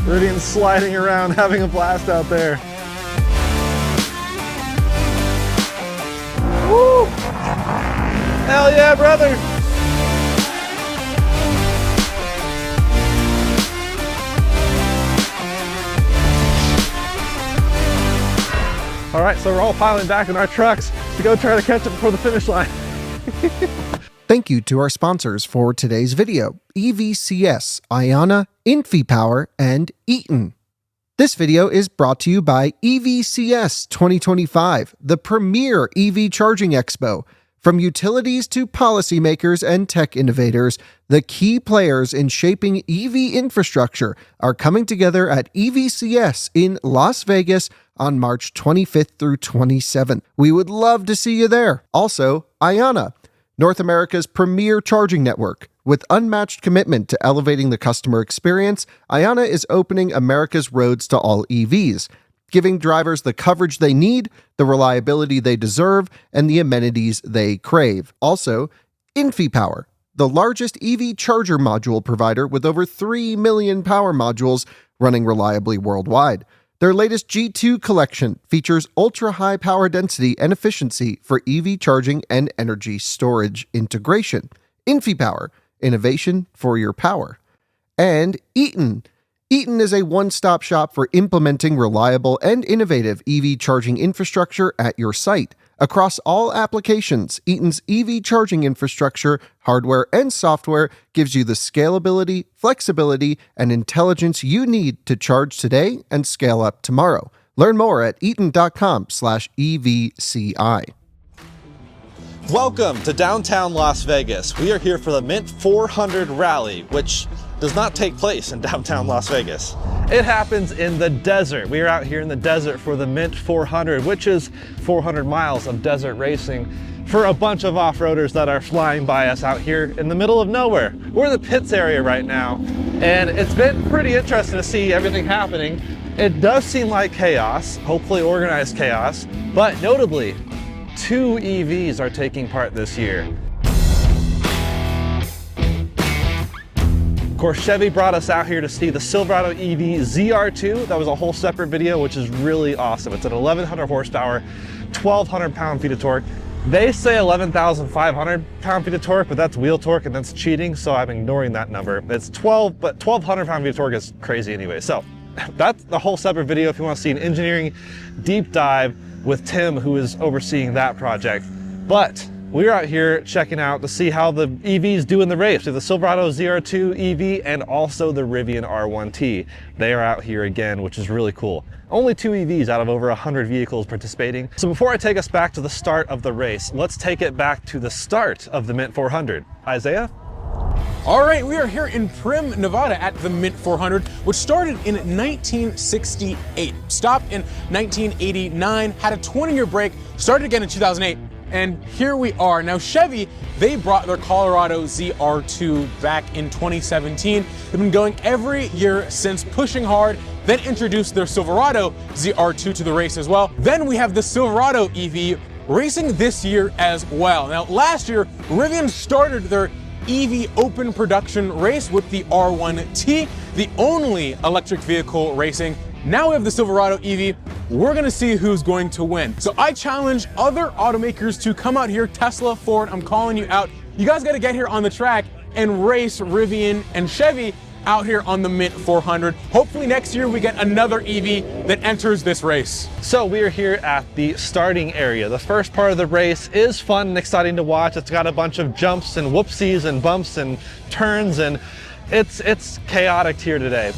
Rivian's sliding around, having a blast out there. Woo! Hell yeah, brother! All right, so we're all piling back in our trucks to go try to catch up before the finish line. Thank you to our sponsors for today's video, EVCS, Ionna, InfyPower, and Eaton. This video is brought to you by EVCS 2025, the premier EV charging expo. From utilities to policymakers and tech innovators, the key players in shaping EV infrastructure are coming together at EVCS in Las Vegas on March 25th through 27th. We would love to see you there. Also, Ionna, North America's premier charging network. With unmatched commitment to elevating the customer experience, Ionna is opening America's roads to all EVs, giving drivers the coverage they need, the reliability they deserve, and the amenities they crave. Also, InfyPower, the largest EV charger module provider with over 3 million power modules running reliably worldwide. Their latest G2 collection features ultra-high power density and efficiency for EV charging and energy storage integration. InfyPower, innovation for your power. And Eaton. Eaton is a one-stop shop for implementing reliable and innovative EV charging infrastructure at your site. Across all applications, Eaton's EV charging infrastructure, hardware, and software gives you the scalability, flexibility, and intelligence you need to charge today and scale up tomorrow. Learn more at eaton.com/EVCI. Welcome to downtown Las Vegas. We are here for the Mint 400 rally, which does not take place in downtown Las Vegas. It happens in the desert. We are out here in the desert for the Mint 400, which is 400 miles of desert racing for a bunch of off-roaders that are flying by us out here in the middle of nowhere. We're in the pits area right now, and it's been pretty interesting to see everything happening. It does seem like chaos, hopefully organized chaos, but notably, 2 EVs are taking part this year. Of course, Chevy brought us out here to see the Silverado EV ZR2. That was a whole separate video, which is really awesome. It's an 1100 horsepower, 1200 pound-feet of torque. They say 11,500 pound-feet of torque, but that's wheel torque and that's cheating, so I'm ignoring that number. It's 12, but 1200 pound-feet of torque is crazy anyway. So that's the whole separate video if you want to see an engineering deep dive with Tim, who is overseeing that project. But we're out here checking out to see how the EVs do in the race. We have the Silverado ZR2 EV and also the Rivian R1T. They are out here again, which is really cool. Only 2 EVs out of over 100 vehicles participating. So before I take us back to the start of the race, let's take it back to the start of the Mint 400. Isaiah? All right, we are here in Primm, Nevada at the Mint 400, which started in 1968, stopped in 1989, had a 20-year break, started again in 2008, and here we are. Now Chevy, they brought their Colorado ZR2 back in 2017. They've been going every year since, pushing hard, then introduced their Silverado ZR2 to the race as well. Then we have the Silverado EV racing this year as well. Now last year, Rivian started their EV open production race with the R1T, the only electric vehicle racing. Now we have the Silverado EV. We're gonna see who's going to win. So I challenge other automakers to come out here, Tesla, Ford, I'm calling you out. You guys gotta get here on the track and race Rivian and Chevy out here on the Mint 400. Hopefully next year we get another EV that enters this race. So we are here at the starting area. The first part of the race is fun and exciting to watch. It's got a bunch of jumps and whoopsies and bumps and turns, and it's chaotic here today.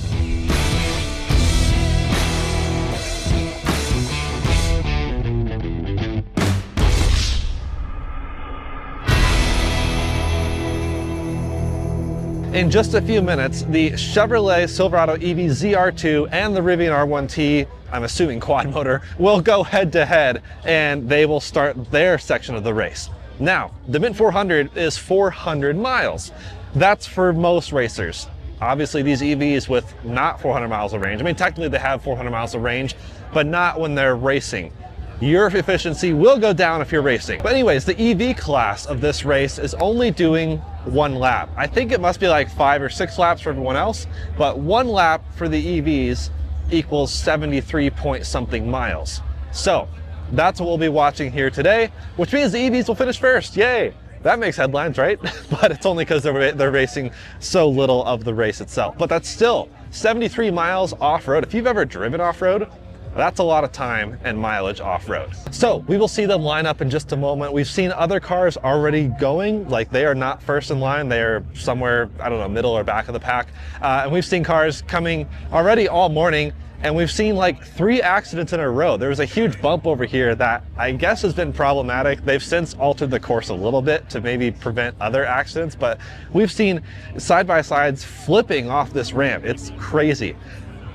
In just a few minutes, the Chevrolet Silverado EV ZR2 and the Rivian R1T, I'm assuming quad motor, will go head to head and they will start their section of the race. Now, the Mint 400 is 400 miles. That's for most racers. Obviously these EVs with not 400 miles of range, I mean technically they have 400 miles of range, but not when they're racing. your efficiency will go down if you're racing. But anyways, the EV class of this race is only doing 1 lap. I think it must be like 5 or 6 laps for everyone else, but 1 lap for the EVs equals 73 point something miles. So that's what we'll be watching here today, which means the EVs will finish first. Yay! That makes headlines, right? But it's only because they're racing so little of the race itself. But that's still 73 miles off-road. If you've ever driven off-road, that's a lot of time and mileage off-road. So we will see them line up in just a moment. We've seen other cars already going, like they are not first in line. They are somewhere, I don't know, middle or back of the pack. And we've seen cars coming already all morning, and we've seen like 3 accidents in a row. There was a huge bump over here that I guess has been problematic. They've since altered the course a little bit to maybe prevent other accidents, but we've seen side-by-sides flipping off this ramp. It's crazy.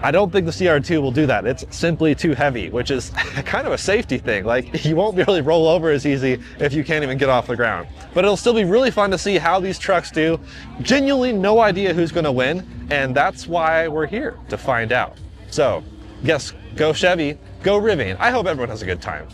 I don't think the CR2 will do that. It's simply too heavy, which is kind of a safety thing. Like, you won't really roll over as easy if you can't even get off the ground. But it'll still be really fun to see how these trucks do. Genuinely no idea who's gonna win, and that's why we're here, to find out. So, yes, go Chevy, go Rivian. I hope everyone has a good time.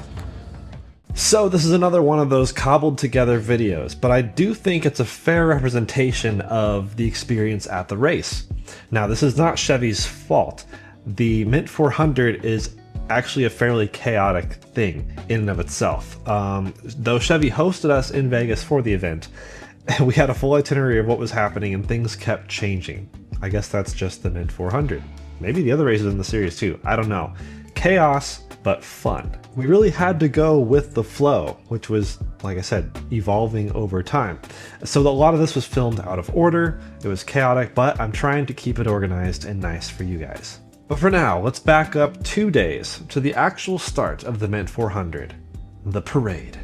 So this is another one of those cobbled together videos, but I do think it's a fair representation of the experience at the race. Now, this is not Chevy's fault. The Mint 400 is actually a fairly chaotic thing in and of itself. Though Chevy hosted us in Vegas for the event, we had a full itinerary of what was happening and things kept changing. I guess that's just the Mint 400. Maybe the other races in the series too, I don't know. Chaos, but fun. We really had to go with the flow, which was, like I said, evolving over time. So a lot of this was filmed out of order, it was chaotic, but I'm trying to keep it organized and nice for you guys. But for now, let's back up 2 days to the actual start of the Mint 400, the parade.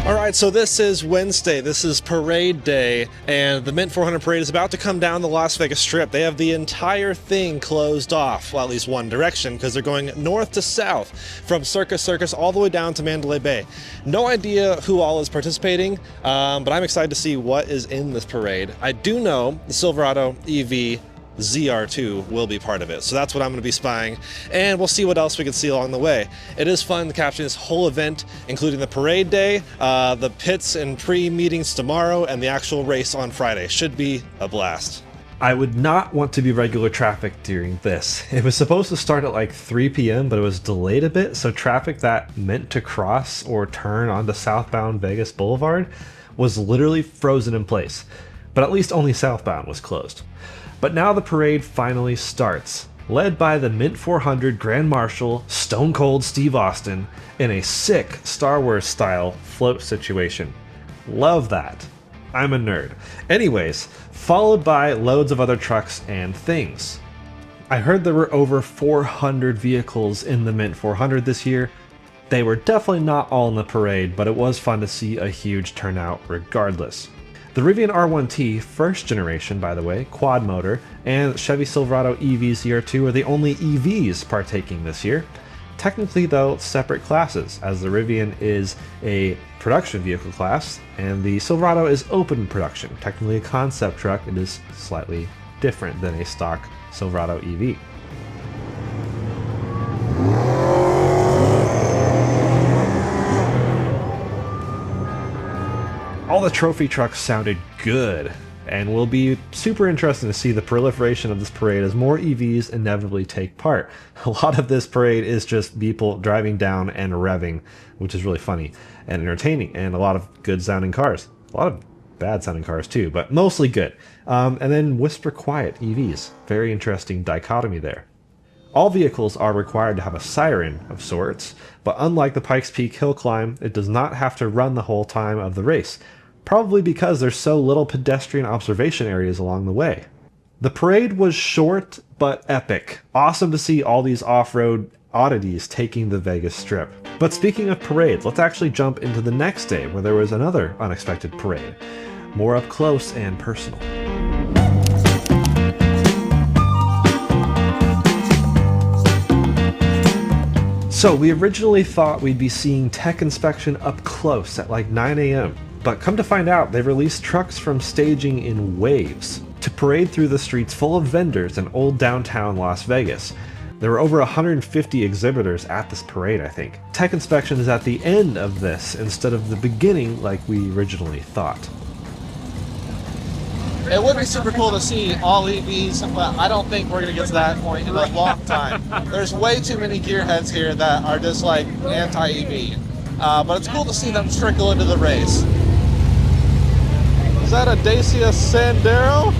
All right, so this is Wednesday. This is parade day, and the Mint 400 parade is about to come down the Las Vegas Strip. They have the entire thing closed off, well, at least one direction, because they're going north to south from Circus all the way down to Mandalay Bay. No idea who all is participating, but I'm excited to see what is in this parade. I do know the Silverado EV ZR2 will be part of it. So that's what I'm going to be spying, and we'll see what else we can see along the way. It is fun capturing this whole event, including the parade day, the pits and pre-meetings tomorrow, and the actual race on Friday. Should be a blast. I would not want to be regular traffic during this. It was supposed to start at like 3 p.m., but it was delayed a bit, so traffic that meant to cross or turn onto southbound Vegas Boulevard was literally frozen in place. But at least only southbound was closed. But now the parade finally starts, led by the Mint 400 Grand Marshal Stone Cold Steve Austin in a sick Star Wars style float situation. Love that. I'm a nerd. Anyways, followed by loads of other trucks and things. I heard there were over 400 vehicles in the Mint 400 this year. They were definitely not all in the parade, but it was fun to see a huge turnout regardless. The Rivian R1T, first generation by the way, quad motor, and Chevy Silverado EV ZR2 are the only EVs partaking this year. Technically though, separate classes, as the Rivian is a production vehicle class, and the Silverado is open production. Technically a concept truck, it is slightly different than a stock Silverado EV. All the trophy trucks sounded good, and will be super interesting to see the proliferation of this parade as more EVs inevitably take part. A lot of this parade is just people driving down and revving, which is really funny and entertaining, and a lot of good sounding cars. A lot of bad sounding cars too, but mostly good. And then whisper quiet EVs. Very interesting dichotomy there. All vehicles are required to have a siren of sorts, but unlike the Pikes Peak hill climb, it does not have to run the whole time of the race. Probably because there's so little pedestrian observation areas along the way. The parade was short but epic. Awesome to see all these off-road oddities taking the Vegas Strip. But speaking of parades, let's actually jump into the next day where there was another unexpected parade. More up close and personal. So we originally thought we'd be seeing tech inspection up close at like 9 a.m. But come to find out, they've released trucks from staging in waves. to parade through the streets full of vendors in old downtown Las Vegas. There were over 150 exhibitors at this parade, I think. Tech inspection is at the end of this instead of the beginning like we originally thought. It would be super cool to see all EVs, but I don't think we're going to get to that point in a long time. There's way too many gearheads here that are just like anti-EV. But it's cool to see them trickle into the race. Is that a Dacia Sandero?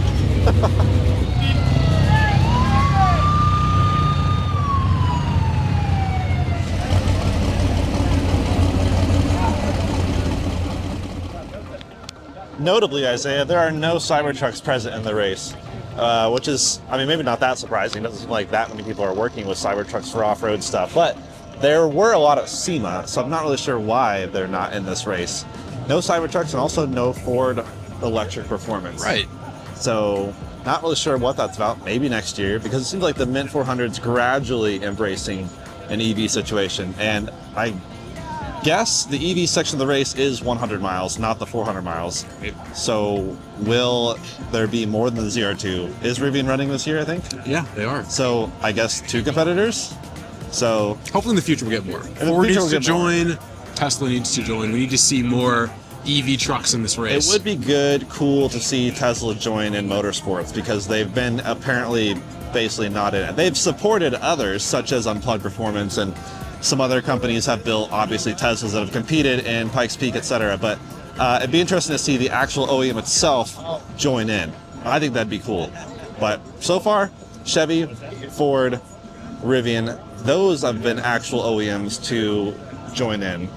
Notably, Isaiah, there are no Cybertrucks present in the race, which is, I mean, maybe not that surprising. It doesn't seem like that many people are working with Cybertrucks for off-road stuff, but there were a lot of SEMA, so I'm not really sure why they're not in this race. No Cybertrucks and also no Ford electric performance. Right. So not really sure what that's about. Maybe next year, because it seems like the Mint 400's gradually embracing an EV situation, and I guess the EV section of the race is 100 miles, not the 400 miles. So will there be more than the ZR2? Is Rivian running this year, I think? Yeah, they are. So I guess 2 competitors? So hopefully in the future we'll get more. Ford needs to join, Tesla needs to join. We need to see more EV trucks in this race. It would be good, cool to see Tesla join in motorsports, because they've been apparently basically not in it. They've supported others, such as Unplugged Performance, and some other companies have built, obviously, Teslas that have competed in Pikes Peak, etc. But it'd be interesting to see the actual OEM itself join in. I think that'd be cool. But so far, Chevy, Ford, Rivian, those have been actual OEMs to join in.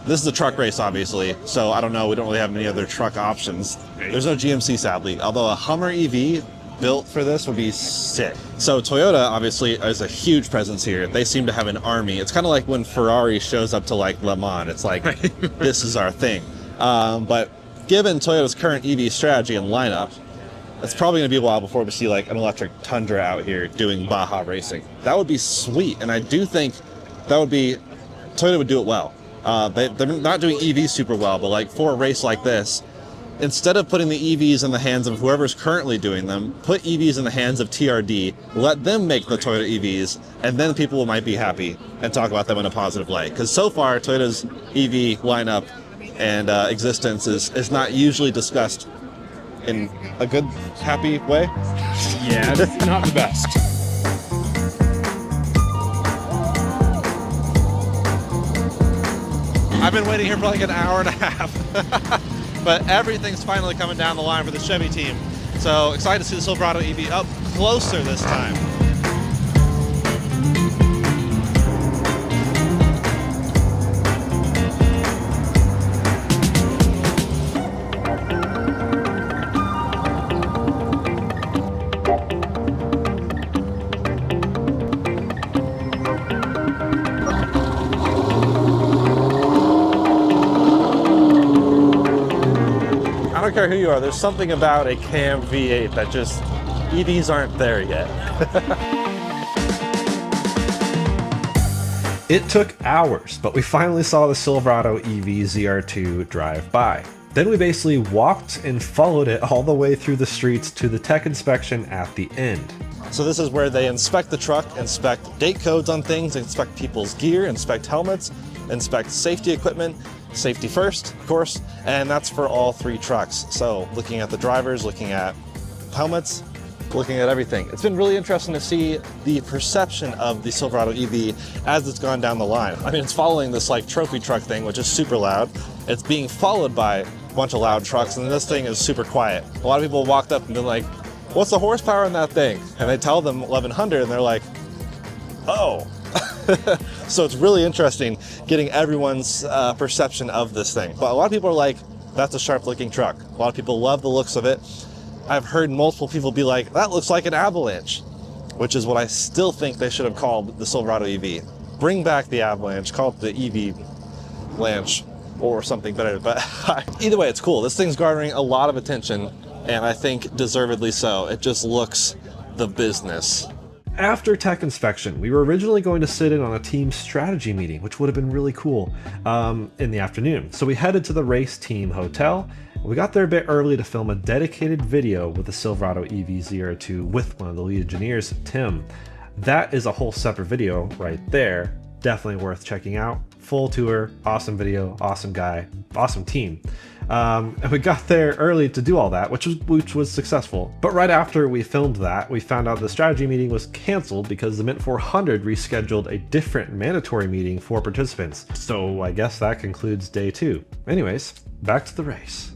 This is a truck race, obviously, so I don't know. We don't really have any other truck options. There's no GMC, sadly, although a Hummer EV built for this would be sick. So Toyota obviously is a huge presence here. They seem to have an army. It's kind of like when Ferrari shows up to like Le Mans. It's like, this is our thing. But given Toyota's current EV strategy and lineup, it's probably going to be a while before we see like an electric Tundra out here doing Baja racing. That would be sweet, and I do think that would be, Toyota would do it well. They're not doing EVs super well, but like for a race like this, instead of putting the EVs in the hands of whoever's currently doing them, put EVs in the hands of TRD, let them make the Toyota EVs, and then people might be happy and talk about them in a positive light. Because so far, Toyota's EV lineup and existence is not usually discussed in a good, happy way. Yeah, it's not the best. I've been waiting here for like an hour and a half. But everything's finally coming down the line for the Chevy team. So excited to see the Silverado EV up closer this time. I don't care who you are, there's something about a cam V8 that just, EVs aren't there yet. It took hours, but we finally saw the Silverado EV ZR2 drive by. Then we basically walked and followed it all the way through the streets to the tech inspection at the end. So this is where they inspect the truck, inspect date codes on things, inspect people's gear, inspect helmets, inspect safety equipment, safety first, of course, and that's for all 3 trucks. So looking at the drivers, looking at helmets, looking at everything. It's been really interesting to see the perception of the Silverado EV as it's gone down the line. I mean, it's following this like trophy truck thing, which is super loud. It's being followed by a bunch of loud trucks, and this thing is super quiet. A lot of people walked up and been like, what's the horsepower in that thing? And they tell them 1100, and they're like, oh. So it's really interesting getting everyone's perception of this thing. But a lot of people are like, that's a sharp looking truck. A lot of people love the looks of it. I've heard multiple people be like, that looks like an Avalanche, which is what I still think they should have called the Silverado EV. Bring back the Avalanche, call it the EV Lanche or something better. But either way, it's cool. This thing's garnering a lot of attention, and I think deservedly so. It just looks the business. After tech inspection, we were originally going to sit in on a team strategy meeting, which would have been really cool in the afternoon. So we headed to the race team hotel, We got there a bit early to film a dedicated video with the Silverado EV ZR2 with one of the lead engineers, Tim. That is a whole separate video right there. Definitely worth checking out. Full tour, awesome video, awesome guy, awesome team. And we got there early to do all that, which was successful. But right after we filmed that, we found out the strategy meeting was canceled because the Mint 400 rescheduled a different mandatory meeting for participants. So I guess that concludes day 2. Anyways, back to the race.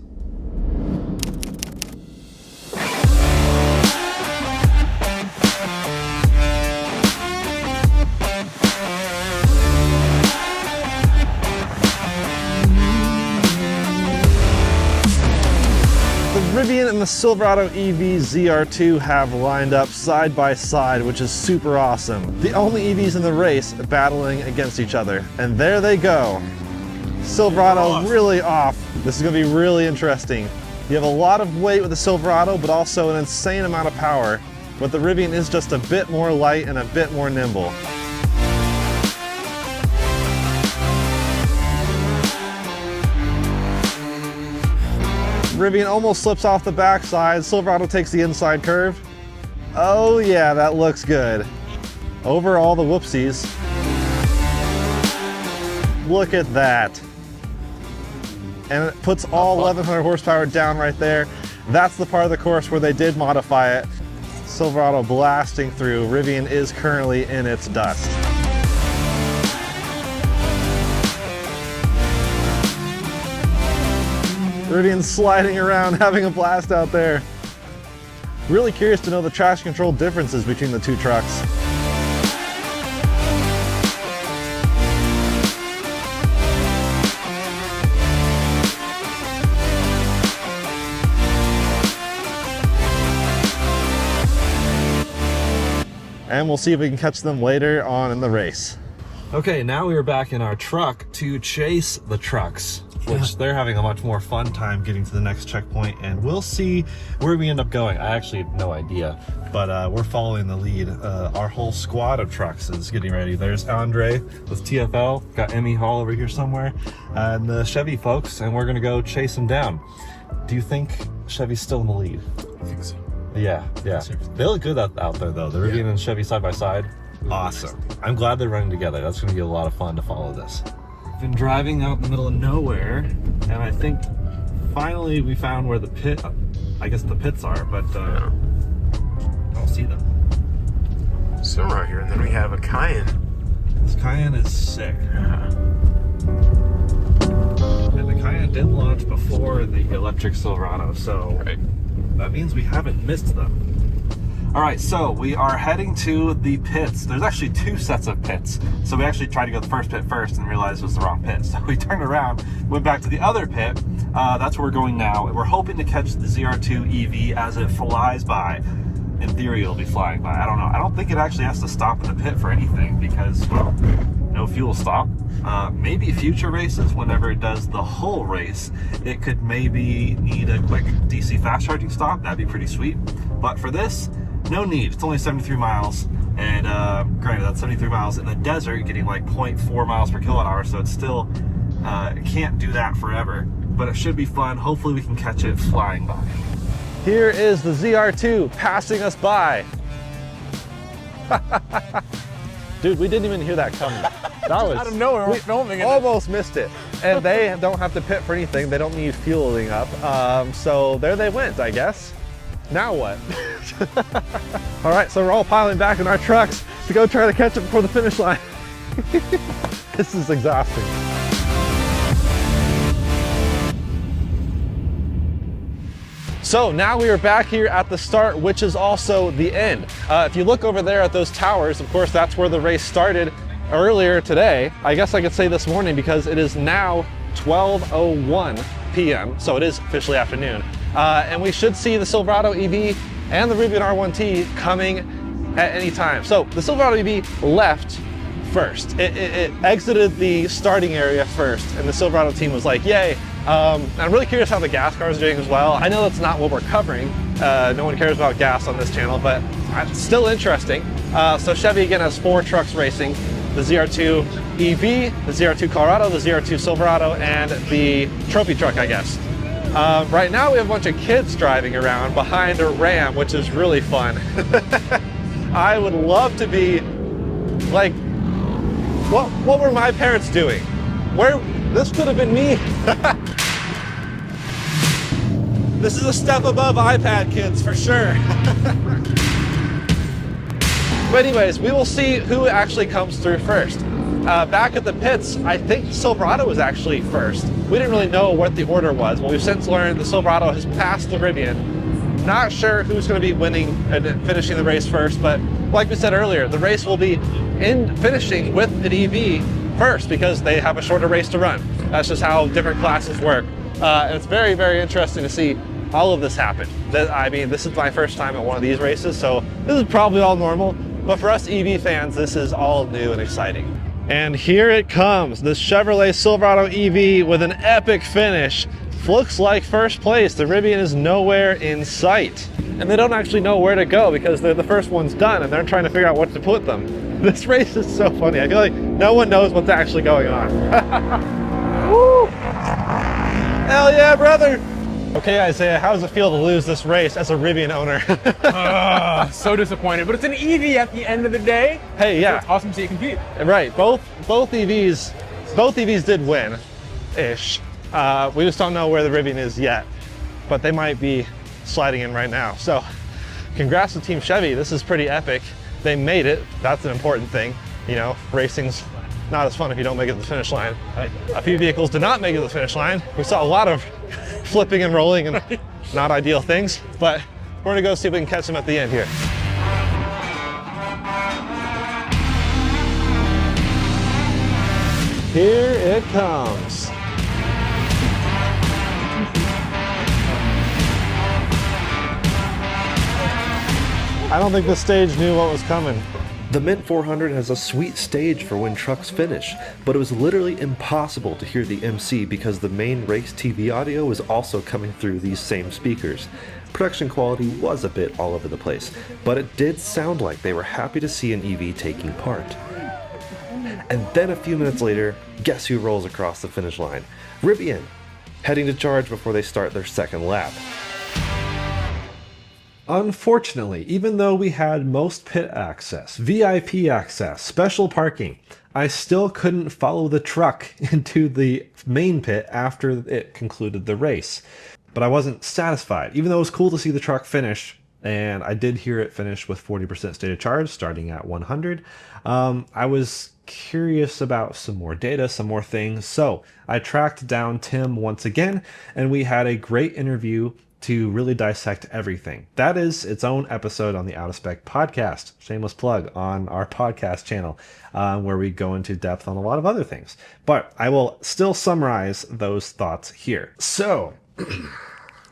Rivian and the Silverado EV ZR2 have lined up side by side, which is super awesome. The only EVs in the race battling against each other. And there they go. Silverado really off. This is gonna be really interesting. You have a lot of weight with the Silverado, but also an insane amount of power. But the Rivian is just a bit more light and a bit more nimble. Rivian almost slips off the backside. Silverado takes the inside curve. Oh yeah, that looks good. Over all the whoopsies. Look at that. And it puts all 1100 horsepower down right there. That's the part of the course where they did modify it. Silverado blasting through. Rivian is currently in its dust. Rivian sliding around, having a blast out there. Really curious to know the traction control differences between the two trucks. And we'll see if we can catch them later on in the race. Okay, now we are back in our truck to chase the trucks, which they're having a much more fun time getting to the next checkpoint, and we'll see where we end up going. I actually have no idea, but we're following the lead. Our whole squad of trucks is getting ready. There's Andre with TFL, got Emmy Hall over here somewhere, and the Chevy folks, and we're gonna go chase them down. Do you think Chevy's still in the lead? I think so. Yeah. They look good out there though. The Rivian and Chevy side by side. Awesome. I'm glad they're running together. That's gonna be a lot of fun to follow this. Been driving out in the middle of nowhere, and I think finally we found where the pits are, but I don't see them. Some right here, and then we have a Cayenne. This Cayenne is sick. And the Cayenne did launch before the electric Silverado, so that means we haven't missed them. All right, so we are heading to the pits. There's actually 2 sets of pits. So we actually tried to go to the first pit first and realized it was the wrong pit. So we turned around, went back to the other pit. That's where we're going now. We're hoping to catch the ZR2 EV as it flies by. In theory, it'll be flying by. I don't know. I don't think it actually has to stop in the pit for anything because, well, no fuel stop. Maybe future races, whenever it does the whole race, it could maybe need a quick DC fast charging stop. That'd be pretty sweet. But for this, no need. It's only 73 miles, and granted, that's 73 miles in the desert, getting like 0.4 miles per kilowatt hour, so it's still, it can't do that forever, but it should be fun. Hopefully we can catch it flying by. Here is the ZR2 passing us by. Dude, we didn't even hear that coming. That was Out of nowhere, we're filming it. Almost missed it. And they don't have to pit for anything. They don't need fueling up. So there they went, I guess. Now what? All right, so we're all piling back in our trucks to go try to catch it before the finish line. This is exhausting. So now we are back here at the start, which is also the end. If you look over there at those towers, of course, that's where the race started earlier today. I guess I could say this morning because it is now 12:01 p.m. So it is officially afternoon. And we should see the Silverado EV and the Rivian R1T coming at any time. So the Silverado EV left first. It exited the starting area first, and the Silverado team was like, yay. I'm really curious how the gas cars are doing as well. I know that's not what we're covering. No one cares about gas on this channel, but it's still interesting. So Chevy again has 4 trucks racing. The ZR2 EV, the ZR2 Colorado, the ZR2 Silverado, and the trophy truck, I guess. Right now we have a bunch of kids driving around behind a Ram, which is really fun. I would love to be like, what were my parents doing? This could have been me. This is a step above iPad kids for sure. But anyways, we will see who actually comes through first. Back at the pits, I think the Silverado was actually first. We didn't really know what the order was. Well, we've since learned the Silverado has passed the Rivian. Not sure who's going to be winning and finishing the race first, but like we said earlier, the race will be finishing with an EV first because they have a shorter race to run. That's just how different classes work. And it's very, very interesting to see all of this happen. I mean, this is my first time at one of these races, so this is probably all normal. But for us EV fans, this is all new and exciting. And here it comes, the Chevrolet Silverado EV with an epic finish. Looks like first place. The Rivian is nowhere in sight. And they don't actually know where to go because they're the first ones done and they're trying to figure out what to put them. This race is so funny. I feel like no one knows what's actually going on. Woo! Hell yeah, brother! Okay, Isaiah, how does it feel to lose this race as a Rivian owner? So disappointed, but it's an EV at the end of the day. Hey, yeah. So it's awesome to see you compete. Right, both EVs did win-ish. We just don't know where the Rivian is yet, but they might be sliding in right now. So congrats to Team Chevy. This is pretty epic. They made it. That's an important thing. You know, racing's not as fun if you don't make it to the finish line. A few vehicles did not make it to the finish line. We saw a lot of flipping and rolling and not ideal things, but we're gonna go see if we can catch them at the end here. Here it comes. I don't think the stage knew what was coming. The Mint 400 has a sweet stage for when trucks finish, but it was literally impossible to hear the MC because the main race TV audio was also coming through these same speakers. Production quality was a bit all over the place, but it did sound like they were happy to see an EV taking part. And then a few minutes later, guess who rolls across the finish line? Rivian, heading to charge before they start their second lap. Unfortunately, even though we had most pit access, VIP access, special parking, I still couldn't follow the truck into the main pit after it concluded the race. But I wasn't satisfied, even though it was cool to see the truck finish, and I did hear it finish with 40% state of charge, starting at 100. I was curious about some more data, some more things, so I tracked down Tim once again, and we had a great interview to really dissect everything. That is its own episode on the Out of Spec podcast, shameless plug on our podcast channel, where we go into depth on a lot of other things. But I will still summarize those thoughts here. So,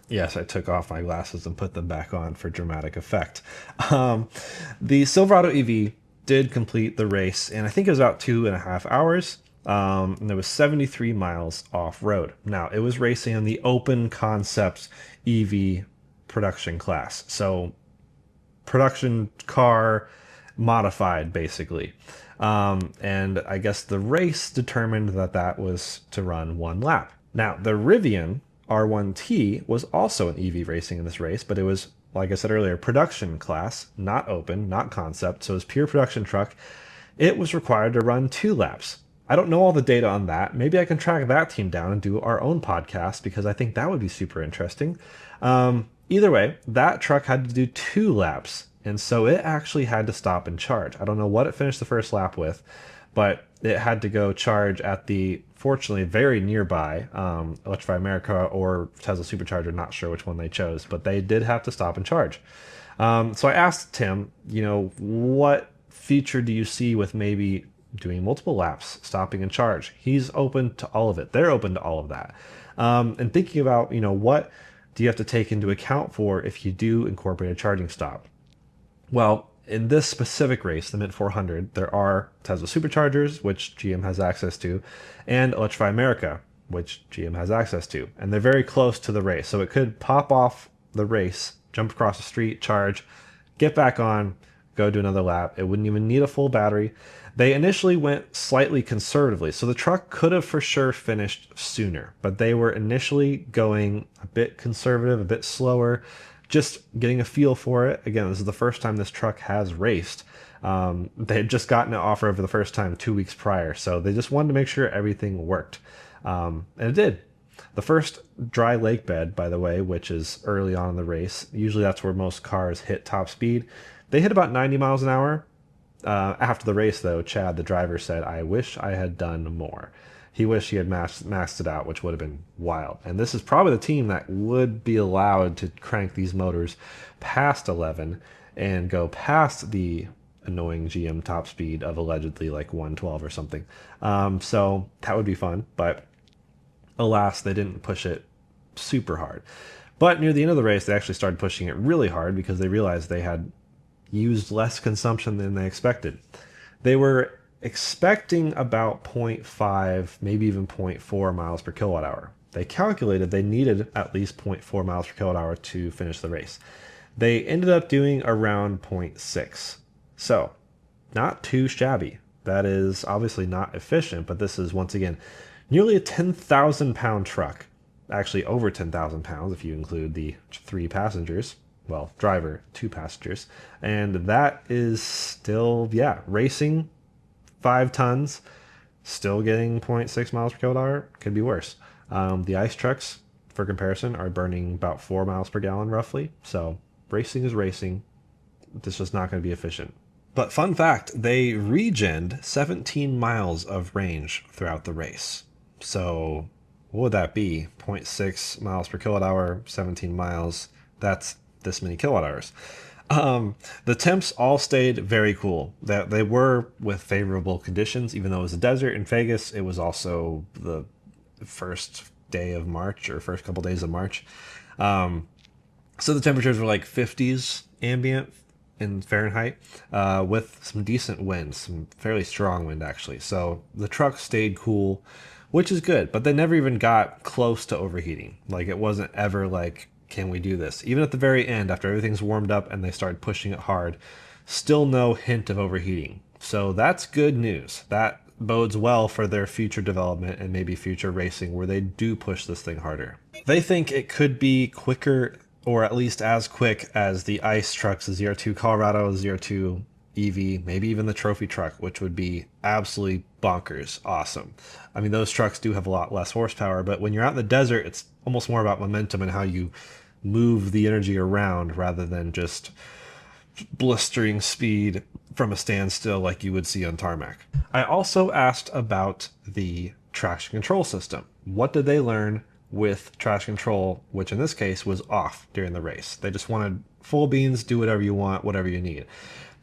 yes, I took off my glasses and put them back on for dramatic effect. The Silverado EV did complete the race, and I think it was about 2.5 hours. And there was 73 miles off-road. Now, it was racing in the open concept EV production class. So, production car modified, basically. And I guess the race determined that that was to run one lap. Now, the Rivian R1T was also an EV racing in this race, but it was, like I said earlier, production class, not open, not concept. So it was pure production truck. It was required to run 2 laps. I don't know all the data on that. Maybe I can track that team down and do our own podcast because I think that would be super interesting. Either way, that truck had to do 2 laps, and so it actually had to stop and charge. I don't know what it finished the first lap with, but it had to go charge at the, fortunately, very nearby Electrify America or Tesla Supercharger. Not sure which one they chose, but they did have to stop and charge. So I asked Tim, what feature do you see with maybe doing multiple laps, stopping and charge? He's open to all of it. They're open to all of that. And thinking about, what do you have to take into account for if you do incorporate a charging stop? Well, in this specific race, the Mint 400, there are Tesla Superchargers, which GM has access to, and Electrify America, which GM has access to. And they're very close to the race. So it could pop off the race, jump across the street, charge, get back on, go do another lap. It wouldn't even need a full battery. They initially went slightly conservatively, so the truck could have for sure finished sooner, but they were initially going a bit conservative, a bit slower, just getting a feel for it. Again, this is the first time this truck has raced. They had just gotten it off road for the first time 2 weeks prior, so they just wanted to make sure everything worked. And it did. The first dry lake bed, by the way, which is early on in the race, usually that's where most cars hit top speed. They hit about 90 miles an hour. After the race, though, Chad, the driver, said, "I wish I had done more." He wished he had maxed it out, which would have been wild. And this is probably the team that would be allowed to crank these motors past 11 and go past the annoying GM top speed of allegedly like 112 or something. So that would be fun, but alas, they didn't push it super hard. But near the end of the race, they actually started pushing it really hard because they realized they had used less consumption than they expected. They were expecting about 0.5, maybe even 0.4 miles per kilowatt hour. They calculated they needed at least 0.4 miles per kilowatt hour to finish the race. They ended up doing around 0.6. So, not too shabby. That is obviously not efficient, but this is, once again, nearly a 10,000 pound truck. Actually, over 10,000 pounds if you include the 3 passengers. Well, driver, 2 passengers. And that is still, yeah, racing 5 tons, still getting 0.6 miles per kilowatt hour. Could be worse. The ice trucks, for comparison, are burning about 4 miles per gallon roughly. So racing is racing. This is not going to be efficient. But fun fact, they regened 17 miles of range throughout the race. So what would that be? 0.6 miles per kilowatt hour, 17 miles. That's this many kilowatt hours. The temps all stayed very cool. That they were with favorable conditions, even though it was a desert in Vegas. It was also the first day of March, or first couple days of March. So the temperatures were like 50s ambient in Fahrenheit, with some decent wind, some fairly strong wind actually. So the truck stayed cool, which is good, but they never even got close to overheating. Like, it wasn't ever like, can we do this? Even at the very end, after everything's warmed up and they started pushing it hard, still no hint of overheating. So that's good news. That bodes well for their future development and maybe future racing where they do push this thing harder. They think it could be quicker, or at least as quick as the ICE trucks, the ZR2 Colorado, ZR2 EV, maybe even the trophy truck, which would be absolutely bonkers awesome. I mean, those trucks do have a lot less horsepower, but when you're out in the desert, it's almost more about momentum and how you move the energy around rather than just blistering speed from a standstill like you would see on tarmac. I also asked about the traction control system. What did they learn with traction control, which in this case was off during the race? They just wanted full beans, do whatever you want, whatever you need.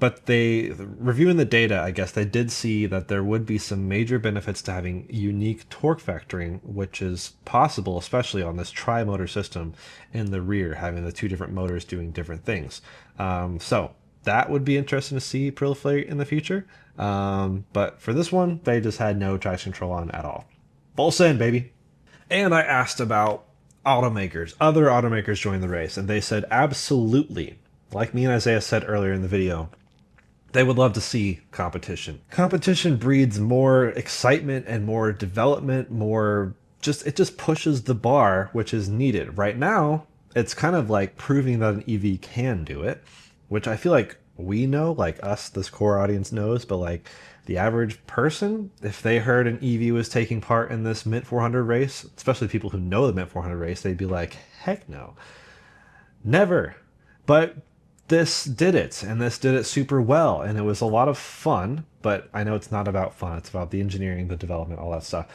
But reviewing the data, I guess they did see that there would be some major benefits to having unique torque vectoring, which is possible, especially on this tri-motor system in the rear, having the 2 different motors doing different things. So that would be interesting to see proliferate in the future. But for this one, they just had no traction control on at all. Full send, baby. And I asked about automakers. Other automakers joined the race, and they said absolutely. Like me and Isaiah said earlier in the video, they would love to see competition. Competition breeds more excitement and more development, it just pushes the bar, which is needed. Right now, it's kind of like proving that an EV can do it, which I feel like we know, like us, this core audience knows, but like the average person, if they heard an EV was taking part in this Mint 400 race, especially people who know the Mint 400 race, they'd be like, heck no. Never. But this did it, and this did it super well, and it was a lot of fun, but I know it's not about fun. It's about the engineering, the development, all that stuff.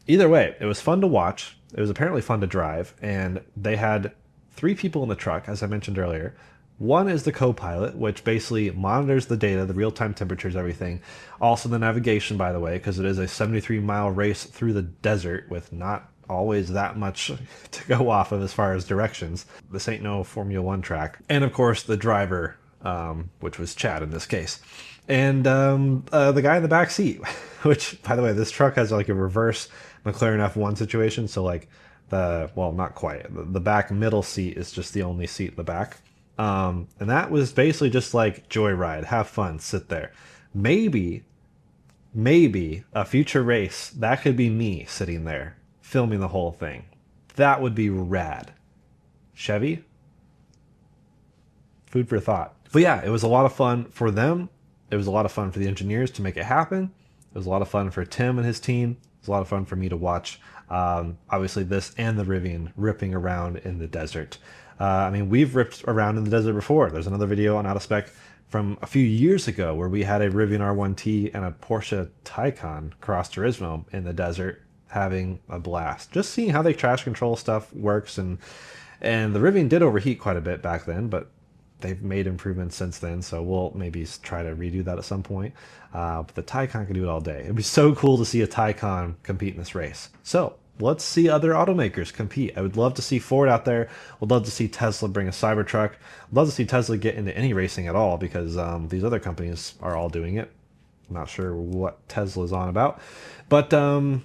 Either way, it was fun to watch. It was apparently fun to drive, and they had 3 people in the truck, as I mentioned earlier. One is the co-pilot, which basically monitors the data, the real-time temperatures, everything. Also the navigation, by the way, because it is a 73-mile race through the desert with not always that much to go off of as far as directions. This ain't no Formula 1 track. And of course the driver, which was Chad in this case. And the guy in the back seat, which, by the way, this truck has like a reverse McLaren F1 situation. So like not quite. The back middle seat is just the only seat in the back. And that was basically just like joyride, have fun, sit there. Maybe maybe a future race, that could be me sitting there filming the whole thing. That would be rad. Chevy? Food for thought. But yeah, it was a lot of fun for them. It was a lot of fun for the engineers to make it happen. It was a lot of fun for Tim and his team. It was a lot of fun for me to watch. Obviously this and the Rivian ripping around in the desert. I mean, we've ripped around in the desert before. There's another video on Out of Spec from a few years ago where we had a Rivian R1T and a Porsche Taycan cross Turismo in the desert having a blast. Just seeing how they traction control stuff works, and the Rivian did overheat quite a bit back then, but they've made improvements since then, so we'll maybe try to redo that at some point. But the Taycan can do it all day. It'd be so cool to see a Taycan compete in this race. So let's see other automakers compete. I would love to see Ford out there. Would love to see Tesla bring a Cybertruck. I'd love to see Tesla get into any racing at all, because these other companies are all doing it. I'm not sure what Tesla's on about. But, and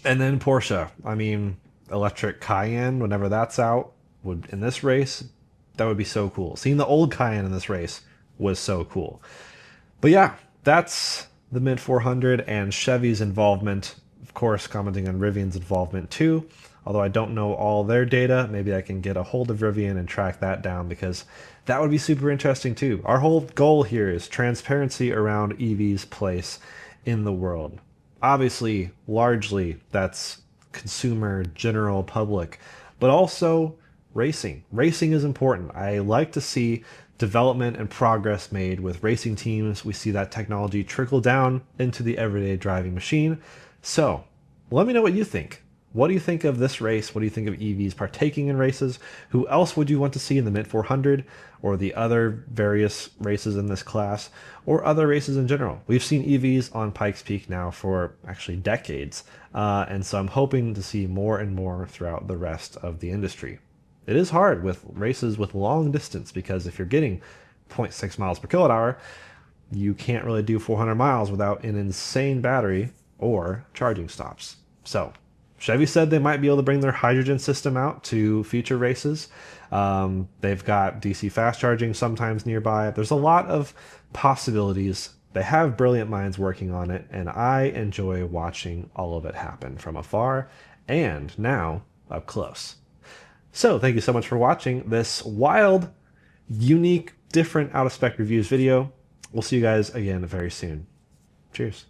then Porsche. I mean, electric Cayenne, whenever that's out, would in this race, that would be so cool. Seeing the old Cayenne in this race was so cool. But yeah, that's the Mint 400 and Chevy's involvement. Of course, commenting on Rivian's involvement too. Although I don't know all their data, maybe I can get a hold of Rivian and track that down, because that would be super interesting too. Our whole goal here is transparency around EV's place in the world. Obviously, largely that's consumer, general public, but also racing. Racing is important. I like to see development and progress made with racing teams. We see that technology trickle down into the everyday driving machine. So let me know what you think. What do you think of this race? What do you think of EVs partaking in races? Who else would you want to see in the Mint 400 or the other various races in this class, or other races in general? We've seen EVs on Pikes Peak now for actually decades, and so I'm hoping to see more and more throughout the rest of the industry. It is hard with races with long distance, because if you're getting 0.6 miles per kilowatt hour, you can't really do 400 miles without an insane battery or charging stops. So Chevy said they might be able to bring their hydrogen system out to future races. They've got DC fast charging sometimes nearby. There's a lot of possibilities. They have brilliant minds working on it, and I enjoy watching all of it happen from afar and now up close. So thank you so much for watching this wild, unique, different Out of Spec Reviews video. We'll see you guys again very soon. Cheers.